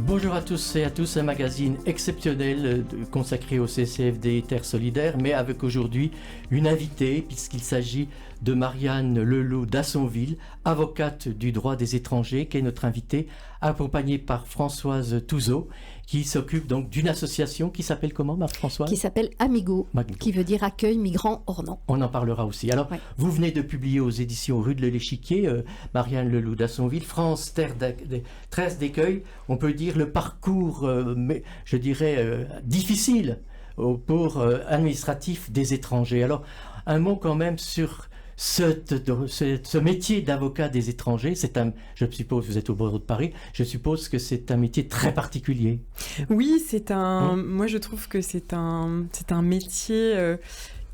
Bonjour à tous et à tous, un magazine exceptionnel consacré au CCFD Terre Solidaire, mais avec aujourd'hui une invitée, puisqu'il s'agit de Marianne Leloup d'Assonville, avocate du droit des étrangers, qui est notre invitée, accompagnée par Françoise Touzeau, qui s'occupe donc d'une association qui s'appelle comment, Marc-Françoise ? Qui s'appelle Amigo, qui veut dire Accueil Migrants Ornans. On en parlera aussi. Alors, Vous venez de publier aux éditions Rue de l'Échiquier, Marianne Leloup d'Assonville, France, terre d'accueil. On peut dire le parcours, je dirais, difficile pour administratif des étrangers. Alors, un mot quand même sur ce métier d'avocat des étrangers. Je suppose, vous êtes au barreau de Paris, je suppose que c'est un métier très particulier. Oui, moi je trouve que c'est un métier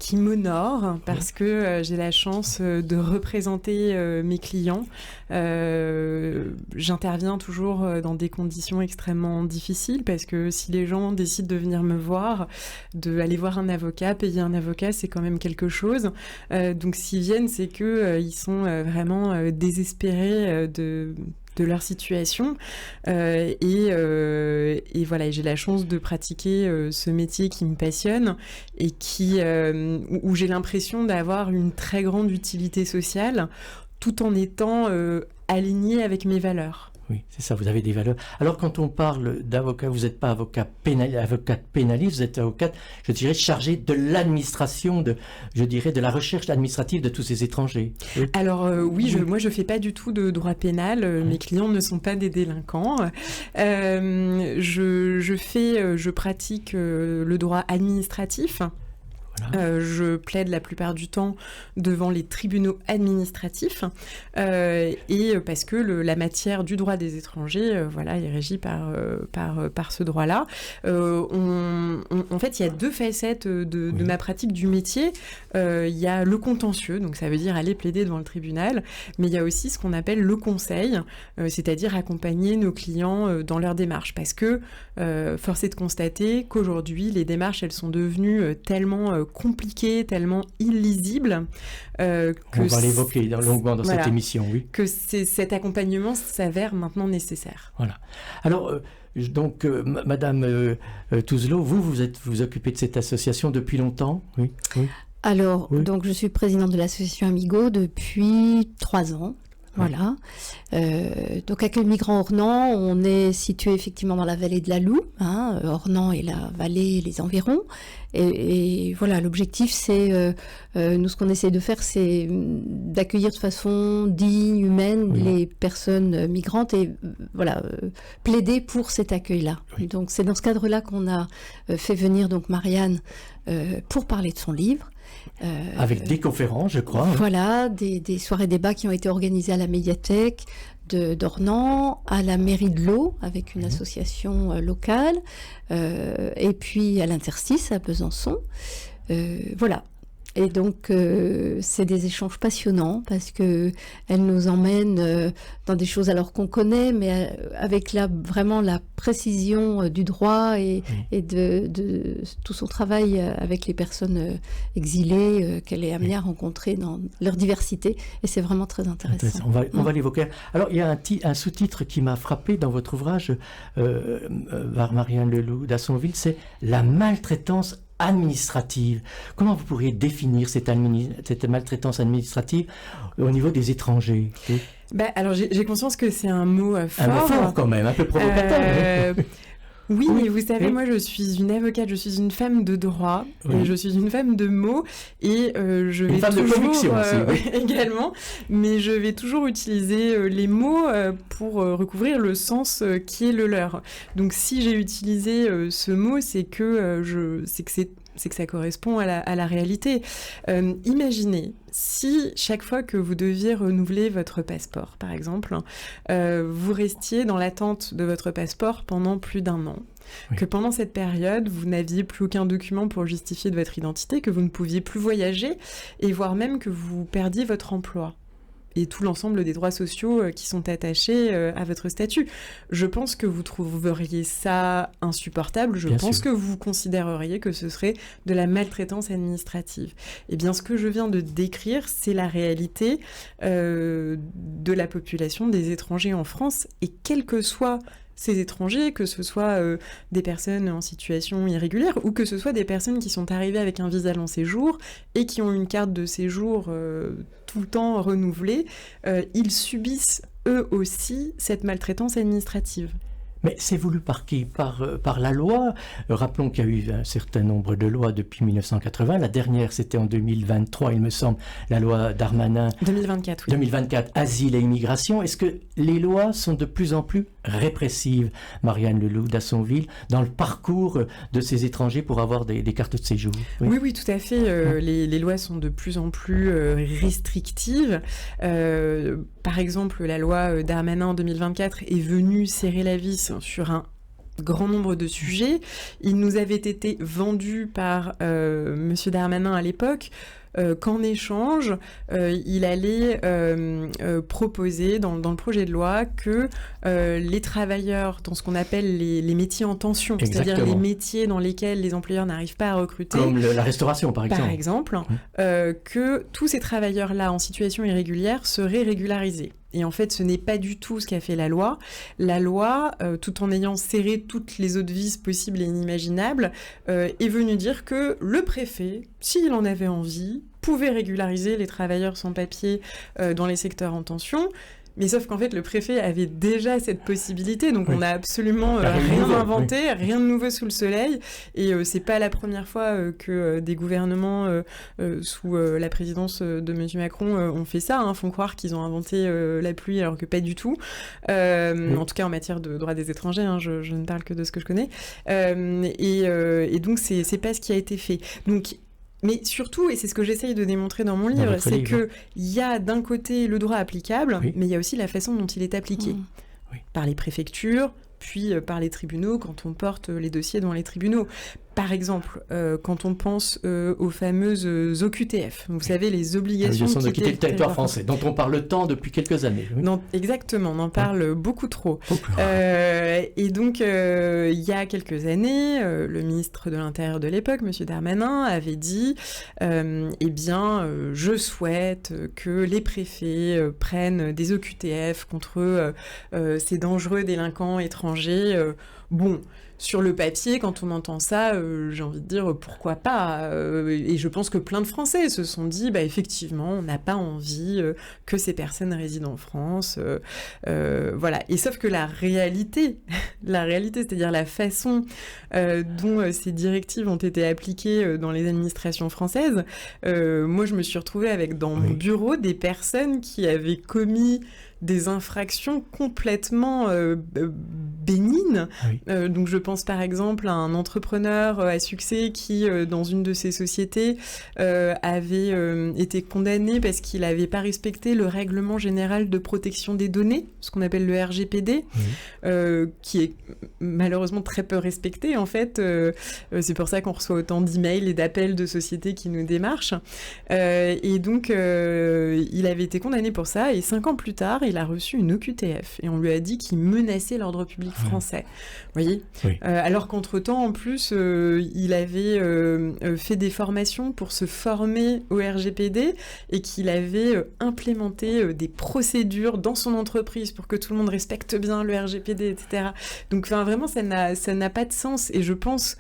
qui m'honore parce que j'ai la chance de représenter mes clients. J'interviens toujours dans des conditions extrêmement difficiles parce que si les gens décident de venir me voir, d'aller voir un avocat, payer un avocat, c'est quand même quelque chose. Donc s'ils viennent, c'est qu'ils sont vraiment désespérés de leur situation et voilà, et j'ai la chance de pratiquer ce métier qui me passionne et où j'ai l'impression d'avoir une très grande utilité sociale tout en étant alignée avec mes valeurs. Oui, c'est ça, vous avez des valeurs. Alors, quand on parle d'avocat, vous n'êtes pas avocate pénaliste, vous êtes avocate, je dirais, chargée de l'administration, de la recherche administrative de tous ces étrangers. Oui. Alors, moi, je ne fais pas du tout de droit pénal. Mes clients ne sont pas des délinquants. Je pratique le droit administratif. Voilà. Je plaide la plupart du temps devant les tribunaux administratifs et parce que la matière du droit des étrangers est régie par ce droit-là. En fait, il y a deux facettes de ma pratique du métier. Il y a le contentieux, donc ça veut dire aller plaider devant le tribunal, mais il y a aussi ce qu'on appelle le conseil, c'est-à-dire accompagner nos clients dans leurs démarches, parce que force est de constater qu'aujourd'hui, les démarches, elles sont devenues tellement compliqué, tellement illisible. On va l'évoquer longuement dans cette émission, oui. Que cet accompagnement s'avère maintenant nécessaire. Voilà. Alors, Madame Touzeau, vous occupez de cette association depuis longtemps, oui. Alors, donc je suis présidente de l'association Amigo depuis 3 ans. Voilà. Donc Accueil Migrants Ornans, on est situé effectivement dans la vallée de la Loue, Ornans et la vallée, les environs. Et voilà, l'objectif, c'est, nous, ce qu'on essaie de faire, c'est d'accueillir de façon digne, humaine, les personnes migrantes et plaider pour cet accueil-là. Oui. Donc c'est dans ce cadre-là qu'on a fait venir donc Marianne pour parler de son livre. Avec des conférences, je crois. Voilà, des soirées débats qui ont été organisées à la médiathèque d'Ornans, à la mairie de l'eau, avec une association locale, et puis à l'Interstice, à Besançon. Voilà. Et donc, c'est des échanges passionnants parce qu'elle nous emmène dans des choses alors qu'on connaît, mais avec vraiment la précision du droit et de tout son travail avec les personnes exilées qu'elle est amenée à rencontrer dans leur diversité. Et c'est vraiment très intéressant. On va l'évoquer. Alors, il y a un sous-titre qui m'a frappé dans votre ouvrage, Marianne Leloup d'Assonville, c'est « La maltraitance administrative ». Comment vous pourriez définir cette maltraitance administrative au niveau des étrangers ? Alors j'ai conscience que c'est un mot fort. Un mot fort quand même, un peu provocateur. Oui, mais vous savez, moi je suis une avocate, je suis une femme de droit, et je suis une femme de mots, et je vais femme toujours, de conviction aussi, également, mais je vais toujours utiliser les mots pour recouvrir le sens qui est le leur. Donc si j'ai utilisé ce mot, c'est que ça correspond à la réalité. Imaginez si chaque fois que vous deviez renouveler votre passeport, par exemple, vous restiez dans l'attente de votre passeport pendant plus d'1 an, que pendant cette période, vous n'aviez plus aucun document pour justifier de votre identité, que vous ne pouviez plus voyager, et voire même que vous perdiez votre emploi et tout l'ensemble des droits sociaux qui sont attachés à votre statut. Je pense que vous trouveriez ça insupportable. Je pense que vous considéreriez que ce serait de la maltraitance administrative. Eh bien, ce que je viens de décrire, c'est la réalité de la population des étrangers en France. Et quelle que soit ces étrangers, que ce soit des personnes en situation irrégulière ou que ce soit des personnes qui sont arrivées avec un visa long séjour et qui ont une carte de séjour tout le temps renouvelée, ils subissent eux aussi cette maltraitance administrative. Mais c'est voulu par qui? Par la loi. Rappelons qu'il y a eu un certain nombre de lois depuis 1980. La dernière, c'était en 2023, il me semble, la loi Darmanin. 2024, oui. 2024, asile et immigration. Est-ce que les lois sont de plus en plus répressives, Marianne Leloup d'Assonville, dans le parcours de ces étrangers pour avoir des cartes de séjour? Oui, tout à fait. Les lois sont de plus en plus restrictives. Par exemple, la loi Darmanin en 2024 est venue serrer la vis sur un grand nombre de sujets. Il nous avait été vendu par Monsieur Darmanin à l'époque qu'en échange, il allait proposer dans le projet de loi que les travailleurs dans ce qu'on appelle les métiers en tension, c'est-à-dire les métiers dans lesquels les employeurs n'arrivent pas à recruter, comme la restauration par exemple, que tous ces travailleurs-là en situation irrégulière seraient régularisés. Et en fait, ce n'est pas du tout ce qu'a fait la loi. La loi, tout en ayant serré toutes les autres vis possibles et inimaginables, est venue dire que le préfet, s'il en avait envie, pouvait régulariser les travailleurs sans papier dans les secteurs en tension. Mais sauf qu'en fait, le préfet avait déjà cette possibilité, donc on n'a absolument rien inventé, rien de nouveau sous le soleil. Et c'est pas la première fois que des gouvernements sous la présidence de M. Macron ont fait ça, font croire qu'ils ont inventé la pluie alors que pas du tout. En tout cas en matière de droit des étrangers, je ne parle que de ce que je connais. Et donc c'est pas ce qui a été fait. Donc mais surtout, et c'est ce que j'essaye de démontrer dans mon livre, c'est qu'il y a d'un côté le droit applicable, mais il y a aussi la façon dont il est appliqué. Par les préfectures, puis par les tribunaux, quand on porte les dossiers devant les tribunaux. Par exemple, quand on pense aux fameuses OQTF, vous savez, les obligations de quitter le territoire français, dont on parle tant depuis quelques années. Non, exactement, on en parle beaucoup trop. Et donc, il y a quelques années, le ministre de l'Intérieur de l'époque, M. Darmanin, avait dit je souhaite que les préfets prennent des OQTF contre ces dangereux délinquants étrangers. Sur le papier, quand on entend ça, j'ai envie de dire pourquoi pas. Et je pense que plein de Français se sont dit, effectivement, on n'a pas envie que ces personnes résident en France. Voilà. Et sauf que la réalité, c'est-à-dire la façon dont ces directives ont été appliquées dans les administrations françaises, moi, je me suis retrouvée avec dans mon bureau des personnes qui avaient commis des infractions complètement bénignes. Donc je pense par exemple à un entrepreneur à succès qui, dans une de ses sociétés, avait été condamné parce qu'il n'avait pas respecté le règlement général de protection des données, ce qu'on appelle le RGPD, qui est malheureusement très peu respecté en fait. C'est pour ça qu'on reçoit autant d'emails et d'appels de sociétés qui nous démarchent. Et donc il avait été condamné pour ça et 5 ans plus tard, il a reçu une OQTF et on lui a dit qu'il menaçait l'ordre public français. Vous voyez ? Alors qu'entre-temps, en plus, il avait fait des formations pour se former au RGPD et qu'il avait implémenté des procédures dans son entreprise pour que tout le monde respecte bien le RGPD, etc. Donc vraiment, ça n'a pas de sens. Et je pense...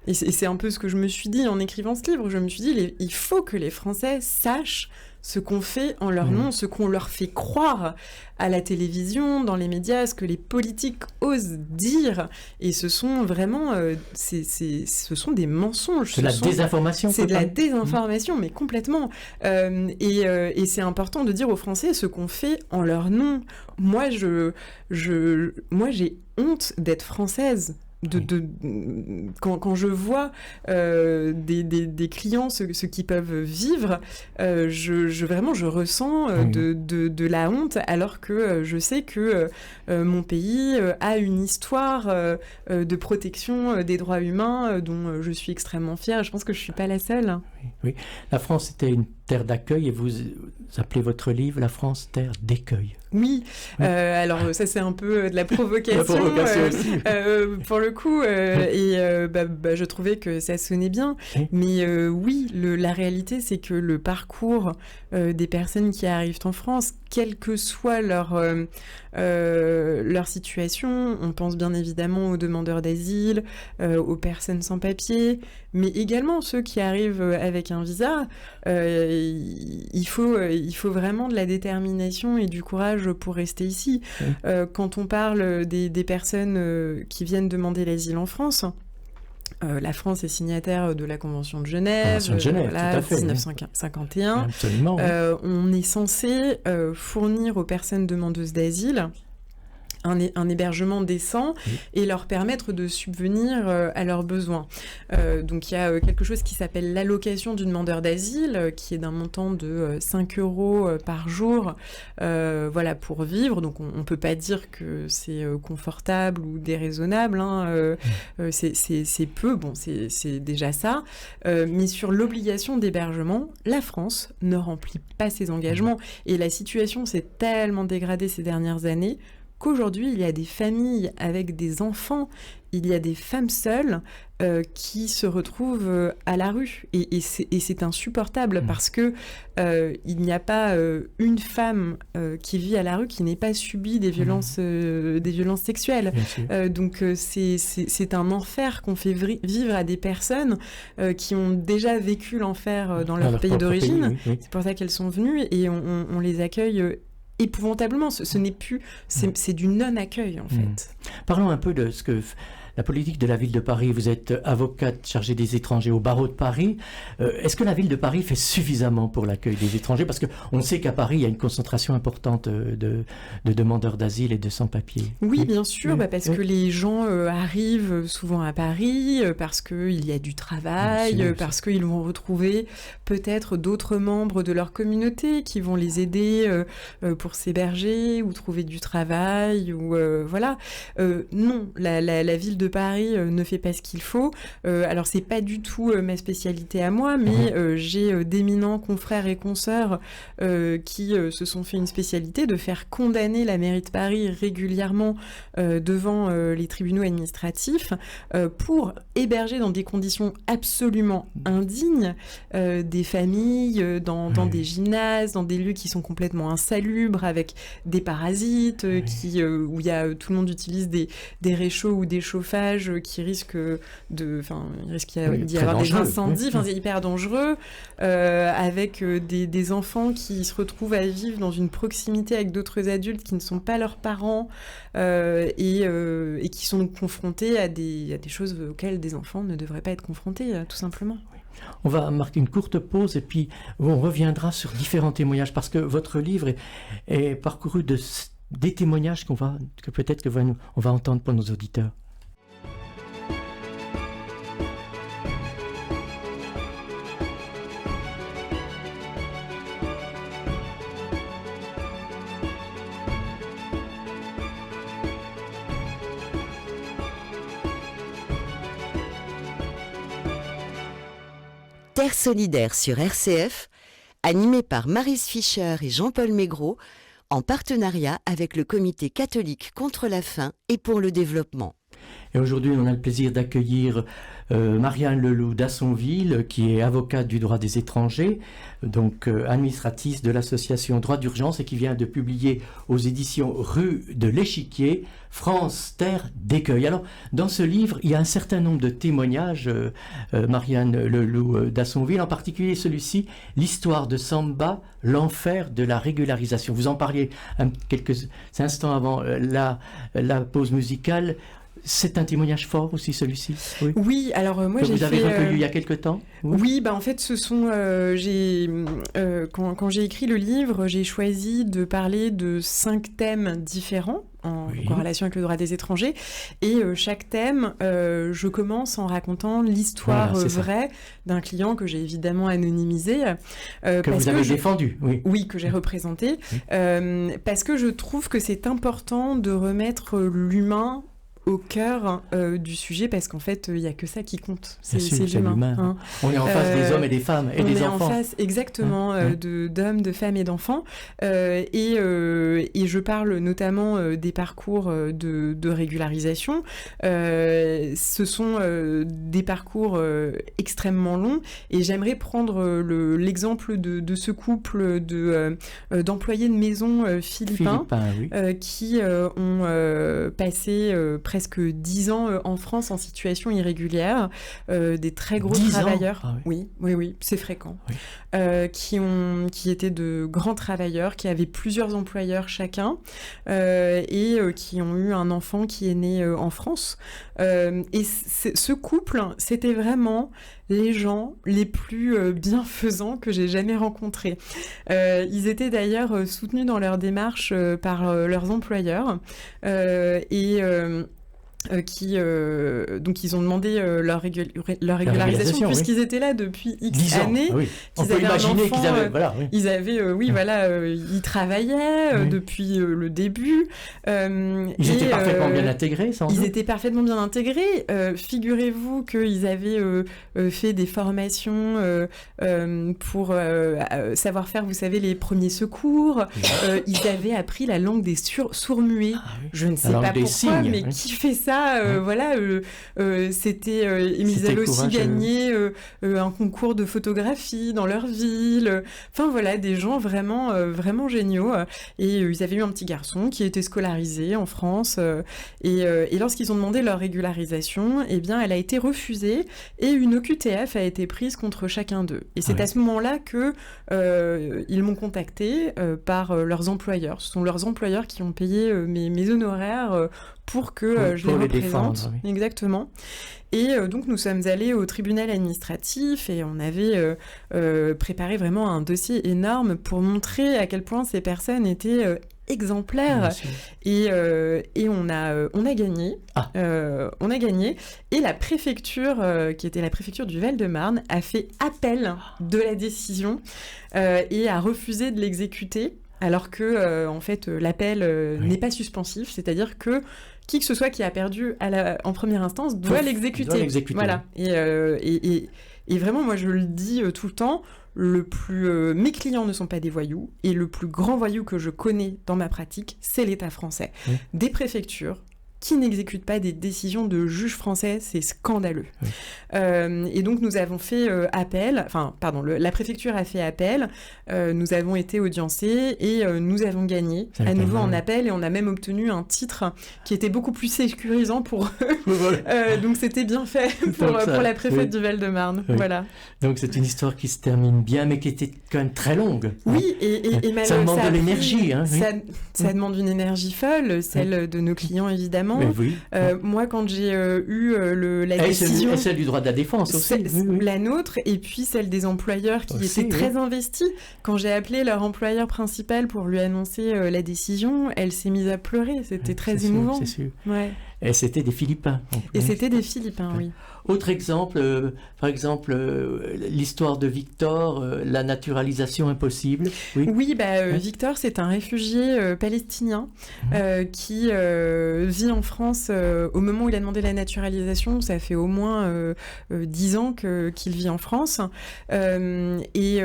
Et c'est un peu ce que je me suis dit en écrivant ce livre. Je me suis dit, il faut que les Français sachent ce qu'on fait en leur nom, ce qu'on leur fait croire à la télévision, dans les médias, ce que les politiques osent dire. Et ce sont vraiment... ce sont des mensonges. C'est de la désinformation. C'est de la désinformation, mais complètement. Et c'est important de dire aux Français ce qu'on fait en leur nom. Moi, j'ai honte d'être française. Quand je vois des clients ce qu'ils peuvent vivre, je ressens de la honte, alors que je sais que mon pays a une histoire de protection des droits humains dont je suis extrêmement fière. Je pense que je ne suis pas la seule. Oui. La France était une terre d'accueil et vous appelez votre livre La France, terre d'écueil. Oui, alors ça c'est un peu de la provocation, aussi. Pour le coup, et je trouvais que ça sonnait bien. Oui. Mais oui, la réalité c'est que le parcours des personnes qui arrivent en France, quelle que soit leur situation, on pense bien évidemment aux demandeurs d'asile, aux personnes sans papier, mais également ceux qui arrivent avec un visa, il faut vraiment de la détermination et du courage pour rester ici. Oui. Quand on parle des personnes qui viennent demander l'asile en France, la France est signataire de la Convention de Genève, tout à fait, 1951. Absolument. On est censé fournir aux personnes demandeuses d'asile un hébergement décent et leur permettre de subvenir à leurs besoins. Donc il y a quelque chose qui s'appelle l'allocation du demandeur d'asile, qui est d'un montant de 5 € par jour, voilà, pour vivre. Donc on ne peut pas dire que c'est confortable ou déraisonnable, hein. C'est peu, bon, c'est déjà ça. Mais sur l'obligation d'hébergement, la France ne remplit pas ses engagements. Et la situation s'est tellement dégradée ces dernières années qu'aujourd'hui, il y a des familles avec des enfants, il y a des femmes seules qui se retrouvent à la rue. Et c'est insupportable parce que il n'y a pas une femme qui vit à la rue qui n'ait pas subi des violences sexuelles. Donc c'est un enfer qu'on fait vivre à des personnes qui ont déjà vécu l'enfer dans leur pays d'origine. Oui. C'est pour ça qu'elles sont venues et on les accueille épouvantablement. Ce n'est plus... C'est du non-accueil, en fait. Parlons un peu de ce que... La politique de la ville de Paris, vous êtes avocate chargée des étrangers au barreau de Paris. Est-ce que la ville de Paris fait suffisamment pour l'accueil des étrangers? Parce qu'on sait qu'à Paris, il y a une concentration importante de demandeurs d'asile et de sans-papiers. Oui, bien sûr, parce que les gens arrivent souvent à Paris, parce qu'il y a du travail, parce qu'ils vont retrouver peut-être d'autres membres de leur communauté qui vont les aider pour s'héberger ou trouver du travail. Ou voilà. Non, la ville de Paris ne fait pas ce qu'il faut. Alors, c'est pas du tout ma spécialité à moi, mais j'ai d'éminents confrères et consoeurs qui se sont fait une spécialité de faire condamner la mairie de Paris régulièrement devant les tribunaux administratifs pour héberger dans des conditions absolument indignes des familles, dans des gymnases, dans des lieux qui sont complètement insalubres, avec des parasites, où il y a, tout le monde utilise des réchauds ou des chauffages qui risquent d'y avoir des incendies, c'est hyper dangereux, avec des enfants qui se retrouvent à vivre dans une proximité avec d'autres adultes qui ne sont pas leurs parents et qui sont confrontés à des choses auxquelles des enfants ne devraient pas être confrontés, tout simplement. On va marquer une courte pause et puis on reviendra sur différents témoignages parce que votre livre est parcouru des témoignages qu'on va entendre pour nos auditeurs. Terre solidaire sur RCF, animé par Maryse Fischer et Jean-Paul Maigret, en partenariat avec le Comité catholique contre la faim et pour le développement. Et aujourd'hui, on a le plaisir d'accueillir Marianne Leloup d'Assonville, qui est avocate du droit des étrangers, donc administratrice de l'association Droit d'urgence et qui vient de publier aux éditions Rue de l'Échiquier, France, terre d'écueil. Alors, dans ce livre, il y a un certain nombre de témoignages, Marianne Leloup d'Assonville, en particulier celui-ci, l'histoire de Samba, l'enfer de la régularisation. Vous en parliez quelques instants avant la pause musicale. C'est un témoignage fort aussi, celui-ci. Oui, alors moi que j'ai vous avez recueilli il y a quelque temps. Oui, en fait, ce sont quand j'ai écrit le livre, j'ai choisi de parler de 5 thèmes différents en corrélation avec le droit des étrangers. Et chaque thème, je commence en racontant l'histoire vraie d'un client que j'ai évidemment anonymisé. Que vous avez défendu. Oui, que j'ai représenté. Parce que je trouve que c'est important de remettre l'humain au cœur du sujet, parce qu'en fait, il n'y a que ça qui compte. C'est l'humain. Hein. On est en face des hommes et des femmes et des enfants. On est en face, exactement, d'hommes, de femmes et d'enfants. Et je parle notamment des parcours de régularisation. Ce sont des parcours extrêmement longs, et j'aimerais prendre l'exemple de ce couple d'employés de maison philippins oui. Qui ont passé presque 10 ans en France en situation irrégulière, des très gros travailleurs. Ah, oui. Oui, c'est fréquent. Oui. Qui étaient de grands travailleurs, qui avaient plusieurs employeurs chacun, et qui ont eu un enfant qui est né en France. Et ce couple, c'était vraiment les gens les plus bienfaisants que j'ai jamais rencontrés. Ils étaient d'ailleurs soutenus dans leur démarche par leurs employeurs, donc ils ont demandé leur régularisation, puisqu'ils étaient là depuis X années. Oui. On peut imaginer qu'ils avaient... ils travaillaient depuis le début. Ils étaient parfaitement bien intégrés, sans doute. Ils étaient parfaitement bien intégrés. Figurez-vous qu'ils avaient fait des formations pour savoir faire, vous savez, les premiers secours. Ils avaient appris la langue des sourds-muets. Je ne sais pas pourquoi, signes, mais qui fait ça? C'était ils avaient aussi gagné un concours de photographie dans leur ville. Enfin voilà, des gens vraiment vraiment géniaux. Et ils avaient eu un petit garçon qui était scolarisé en France. Et lorsqu'ils ont demandé leur régularisation, eh bien, elle a été refusée et une OQTF a été prise contre chacun d'eux. Et c'est à ce moment-là que ils m'ont contacté par leurs employeurs. Ce sont leurs employeurs qui ont payé mes honoraires pour que je les représente. Oui. Exactement. Et donc nous sommes allés au tribunal administratif et on avait préparé vraiment un dossier énorme pour montrer à quel point ces personnes étaient exemplaires. Et on a gagné. On a gagné. Et la préfecture, qui était la préfecture du Val-de-Marne, a fait appel de la décision et a refusé de l'exécuter. Alors que, en fait, l'appel n'est pas suspensif, c'est-à-dire que qui que ce soit qui a perdu en première instance doit l'exécuter. Voilà. Et vraiment, moi, je le dis tout le temps, mes clients ne sont pas des voyous, et le plus grand voyou que je connais dans ma pratique, c'est l'État français. Oui. Des préfectures qui n'exécutent pas des décisions de juges français, c'est scandaleux. Oui. Et donc nous avons fait appel, la préfecture a fait appel, nous avons été audiencés et nous avons gagné à nouveau en appel, et on a même obtenu un titre qui était beaucoup plus sécurisant pour eux. Voilà. Donc c'était bien fait pour la préfète du Val-de-Marne. Oui. Voilà. Donc c'est une histoire qui se termine bien, mais qui était quand même très longue. Oui, et ça demande de l'énergie. Hein, ça demande une énergie folle, celle de nos clients évidemment. Oui. Moi, quand j'ai eu la décision... Et celle du droit de la défense aussi. La nôtre, et puis celle des employeurs qui étaient très investis. Quand j'ai appelé leur employeur principal pour lui annoncer la décision, elle s'est mise à pleurer. C'était très émouvant. C'est sûr. Ouais. Et c'était des Philippins. Et c'était des Philippins, oui. Autre exemple, par exemple, l'histoire de Victor, la naturalisation impossible. Oui, Victor, c'est un réfugié palestinien qui vit en France au moment où il a demandé la naturalisation. Ça fait au moins 10 ans qu'il vit en France. Et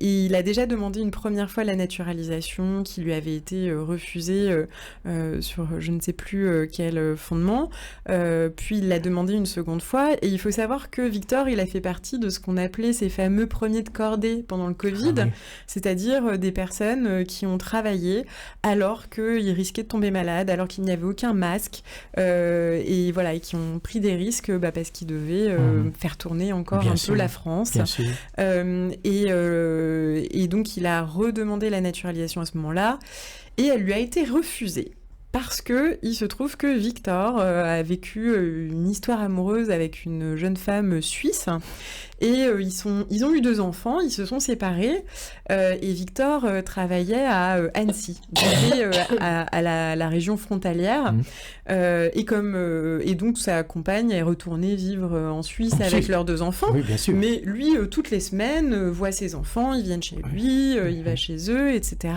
il a déjà demandé une première fois la naturalisation qui lui avait été refusée sur je ne sais plus quel fondement. Puis il l'a demandé une seconde fois, et il faut savoir que Victor, il a fait partie de ce qu'on appelait ces fameux premiers de cordée pendant le Covid, c'est-à-dire des personnes qui ont travaillé alors qu'ils risquaient de tomber malades, alors qu'il n'y avait aucun masque, et voilà, et qui ont pris des risques parce qu'ils devaient faire tourner encore bien un peu la France. Et donc il a redemandé la naturalisation à ce moment-là, et elle lui a été refusée. Parce que il se trouve que Victor a vécu une histoire amoureuse avec une jeune femme suisse Et ils ont eu 2 enfants, ils se sont séparés, et Victor travaillait à Annecy, à la région frontalière, et donc sa compagne est retournée vivre en Suisse avec leurs 2 enfants. Oui, bien sûr. Mais lui, toutes les semaines, voit ses enfants, ils viennent chez lui, il va chez eux, etc.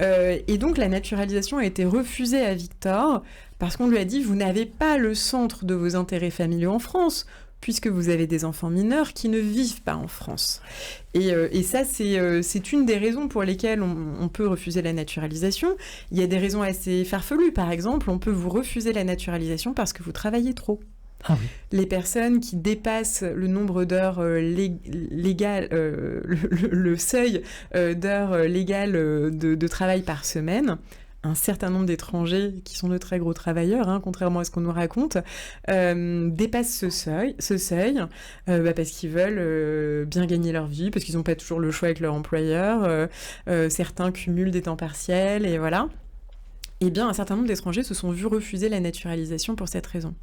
Et donc la naturalisation a été refusée à Victor parce qu'on lui a dit « Vous n'avez pas le centre de vos intérêts familiaux en France ». Puisque vous avez des enfants mineurs qui ne vivent pas en France. Et ça, c'est une des raisons pour lesquelles on peut refuser la naturalisation. Il y a des raisons assez farfelues. Par exemple, on peut vous refuser la naturalisation parce que vous travaillez trop. Ah oui. Les personnes qui dépassent le nombre d'heures légales, le seuil d'heures légales de travail par semaine, un certain nombre d'étrangers qui sont de très gros travailleurs, contrairement à ce qu'on nous raconte, dépassent ce seuil parce qu'ils veulent bien gagner leur vie, parce qu'ils n'ont pas toujours le choix avec leur employeur. Certains cumulent des temps partiels, et voilà. Eh bien, un certain nombre d'étrangers se sont vus refuser la naturalisation pour cette raison.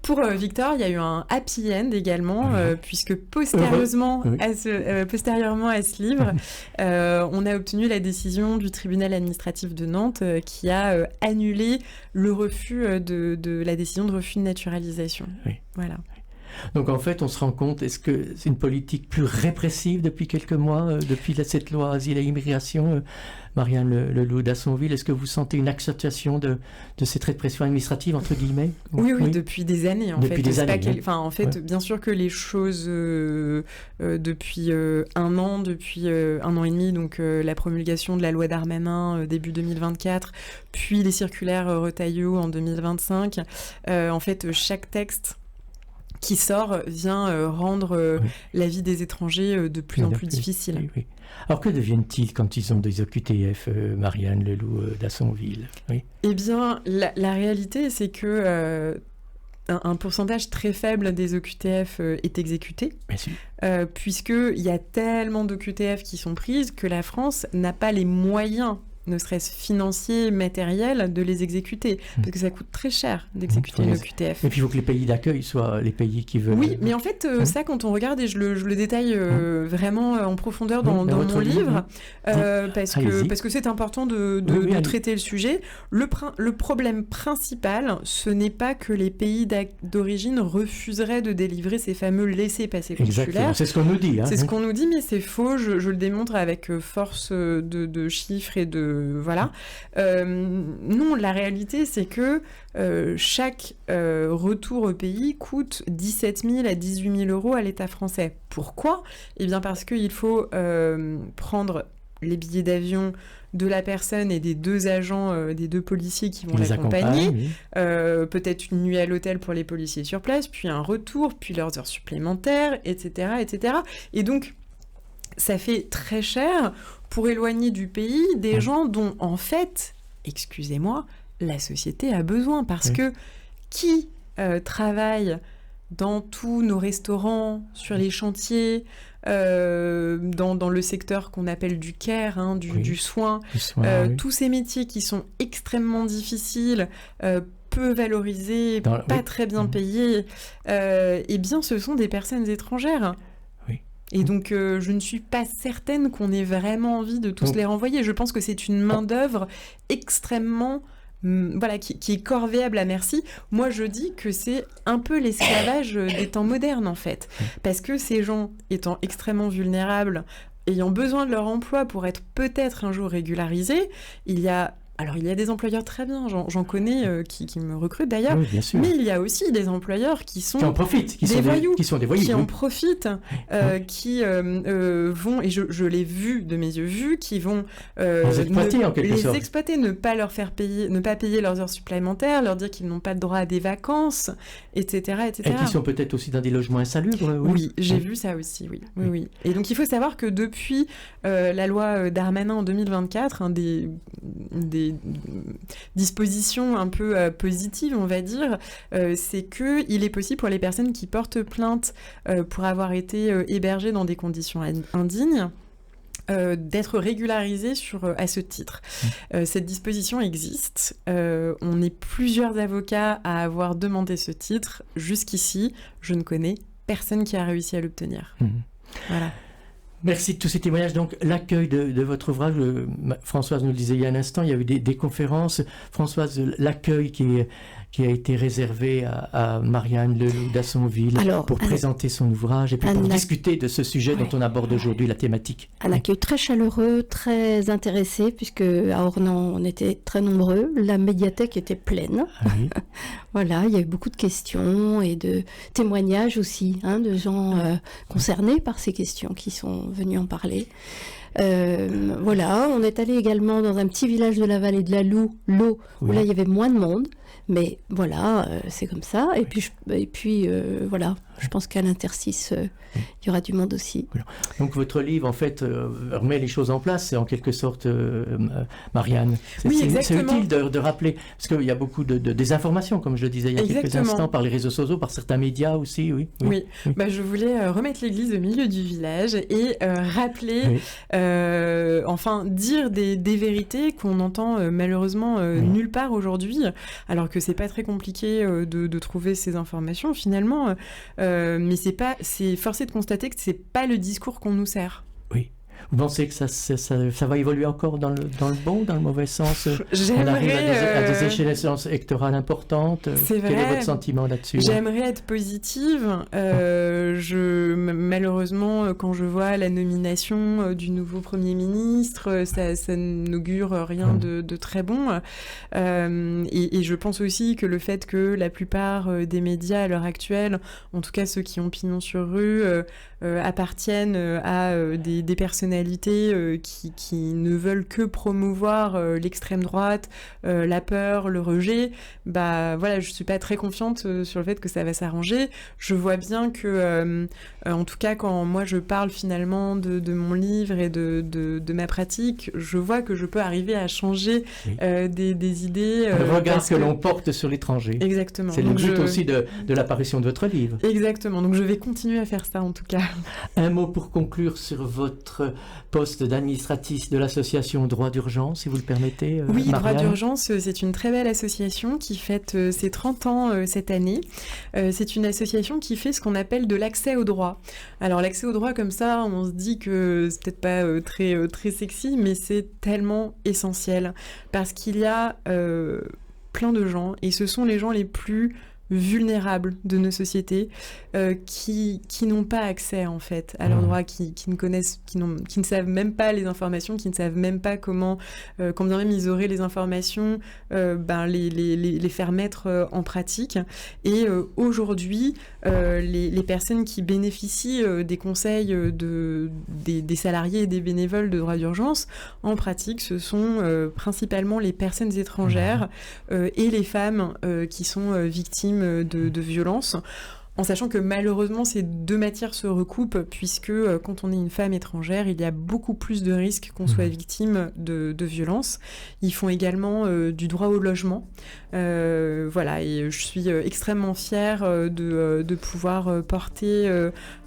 Pour Victor, il y a eu un happy end également, puisque postérieurement à ce livre, on a obtenu la décision du tribunal administratif de Nantes qui a annulé le refus de la décision de refus de naturalisation. Oui. Voilà. Donc en fait, on se rend compte, est-ce que c'est une politique plus répressive depuis quelques mois, depuis cette loi Asile et Immigration, Marianne Leloup d'Assonville, est-ce que vous sentez une acceptation de cette répression administrative, entre guillemets ? Oui, depuis des années, en depuis fait. Des années, bien sûr que les choses, depuis un an et demi, donc la promulgation de la loi Darmanin début 2024, puis les circulaires Retailleau en 2025, en fait, chaque texte qui sort vient rendre la vie des étrangers de plus en plus difficile. Oui. Alors que deviennent-ils quand ils ont des OQTF, Marianne Leloup d'Assonville ? Oui. Eh bien, la réalité, c'est que un pourcentage très faible des OQTF est exécuté, puisqu'il y a tellement d'OQTF qui sont prises que la France n'a pas les moyens, ne serait-ce financiers, matériels, de les exécuter. Parce que ça coûte très cher d'exécuter une OQTF. Et puis il faut que les pays d'accueil soient les pays qui veulent... Oui, mais en fait, ça, quand on regarde, et je le détaille vraiment en profondeur dans mon livre, parce que c'est important de traiter le sujet, le problème principal, ce n'est pas que les pays d'origine refuseraient de délivrer ces fameux laissez-passer consulaires. Exactement, c'est ce qu'on nous dit. C'est ce qu'on nous dit, mais c'est faux. Je le démontre avec force de chiffres et de... Voilà. Non, la réalité, c'est que chaque retour au pays coûte 17 000 à 18 000 euros à l'État français. Pourquoi ? Eh bien parce qu'il faut prendre les billets d'avion de la personne et des 2 agents, des 2 policiers qui vont l'accompagner, peut-être une nuit à l'hôtel pour les policiers sur place, puis un retour, puis leurs heures supplémentaires, etc., etc. Et donc, ça fait très cher pour éloigner du pays des gens dont, en fait, excusez-moi, la société a besoin. Parce que qui travaille dans tous nos restaurants, sur les chantiers, dans le secteur qu'on appelle du care, du soin, tous ces métiers qui sont extrêmement difficiles, peu valorisés, pas très bien payés, eh bien, ce sont des personnes étrangères. Et donc, je ne suis pas certaine qu'on ait vraiment envie de tous les renvoyer. Je pense que c'est une main-d'œuvre extrêmement... qui est corvéable à merci. Moi, je dis que c'est un peu l'esclavage des temps modernes, en fait. Parce que ces gens étant extrêmement vulnérables, ayant besoin de leur emploi pour être peut-être un jour régularisés, il y a des employeurs très bien, j'en connais qui me recrutent d'ailleurs, mais il y a aussi des employeurs qui en profitent, qui sont des voyous, qui en profitent, qui vont, et je l'ai vu de mes yeux, qui vont les exploiter, ne pas leur faire payer, ne pas payer leurs heures supplémentaires, leur dire qu'ils n'ont pas de droit à des vacances, etc., etc. Et qui sont peut-être aussi dans des logements insalubres. Oui, j'ai vu ça aussi, oui. Et donc il faut savoir que depuis la loi Darmanin en 2024, des dispositions un peu positives, on va dire, c'est qu'il est possible pour les personnes qui portent plainte pour avoir été hébergées dans des conditions indignes, d'être régularisées à ce titre. Cette disposition existe. On est plusieurs avocats à avoir demandé ce titre. Jusqu'ici, je ne connais personne qui a réussi à l'obtenir. Voilà. Merci de tous ces témoignages. Donc, l'accueil de votre ouvrage, Françoise nous le disait il y a un instant, il y a eu des conférences. Françoise, l'accueil qui a été réservé à Marianne Leloup d'Assonville pour présenter son ouvrage et puis pour discuter de ce sujet dont on aborde aujourd'hui la thématique. Un accueil très chaleureux, très intéressé, puisque à Ornans, on était très nombreux. La médiathèque était pleine. Oui. Voilà, il y a eu beaucoup de questions et de témoignages aussi, de gens concernés par ces questions qui sont venus en parler. Voilà, on est allé également dans un petit village de la vallée de la Loup, où là il y avait moins de monde, mais voilà, c'est comme ça. Et puis voilà, je pense qu'à l'Interstice, il y aura du monde aussi. Voilà. Donc votre livre, en fait, remet les choses en place, c'est en quelque sorte, Marianne. Oui, exactement. C'est utile de rappeler, parce qu'il y a beaucoup de désinformation, comme je le disais il y a quelques instants, par les réseaux sociaux, par certains médias aussi. Oui. Bah, je voulais remettre l'église au milieu du village et rappeler, enfin, dire des vérités qu'on entend malheureusement nulle part aujourd'hui, alors que c'est pas très compliqué de trouver ces informations finalement. Mais c'est forcé de constater que c'est pas le discours qu'on nous sert. Oui. Vous pensez que ça va évoluer encore dans le bon ou dans le mauvais sens? J'aimerais, on arrive à des échéances électorales importantes. C'est vrai. Quel est votre sentiment là-dessus? J'aimerais être positive. Malheureusement, quand je vois la nomination du nouveau Premier ministre, ça n'augure rien de très bon. Et je pense aussi que le fait que la plupart des médias à l'heure actuelle, en tout cas ceux qui ont pignon sur rue, appartiennent à des personnalités qui ne veulent que promouvoir l'extrême droite, la peur, le rejet. Bah voilà, je suis pas très confiante sur le fait que ça va s'arranger. Je vois bien que, en tout cas, quand moi je parle finalement de mon livre et de ma pratique, je vois que je peux arriver à changer des idées. Le regard que l'on porte sur l'étranger. Exactement. C'est le but aussi de l'apparition de votre livre. Exactement. Donc je vais continuer à faire ça en tout cas. Un mot pour conclure sur votre poste d'administratrice de l'association Droit d'Urgence, si vous le permettez. Oui, Marianne. Droit d'Urgence, c'est une très belle association qui fête ses 30 ans cette année. C'est une association qui fait ce qu'on appelle de l'accès au droit. Alors l'accès au droit, comme ça, on se dit que c'est peut-être pas très sexy, mais c'est tellement essentiel parce qu'il y a plein de gens, et ce sont les gens les plus vulnérables de nos sociétés qui n'ont pas accès en fait à leurs droits, qui ne connaissent, qui ne savent même pas les informations, qui ne savent même pas comment, quand bien même ils auraient les informations, les faire mettre en pratique. Et aujourd'hui, les personnes qui bénéficient des conseils des salariés et des bénévoles de Droit d'Urgence, en pratique, ce sont principalement les personnes étrangères et les femmes qui sont victimes de violences, en sachant que malheureusement ces deux matières se recoupent, puisque quand on est une femme étrangère, il y a beaucoup plus de risques qu'on soit victime de violences. Ils font également du droit au logement. Voilà, et je suis extrêmement fière de pouvoir porter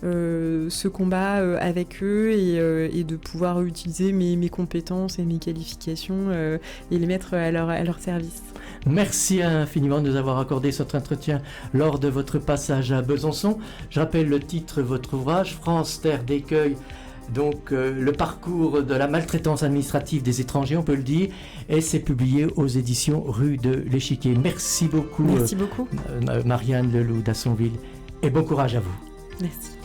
ce combat avec eux et de pouvoir utiliser mes compétences et mes qualifications et les mettre à leur service. Merci infiniment de nous avoir accordé cet entretien lors de votre passage à Besançon. Je rappelle le titre de votre ouvrage, France, terre d'accueil, donc le parcours de la maltraitance administrative des étrangers, on peut le dire, et c'est publié aux éditions Rue de l'Échiquier. Merci beaucoup. Merci beaucoup. Marianne Leloup d'Assonville, et bon courage à vous. Merci.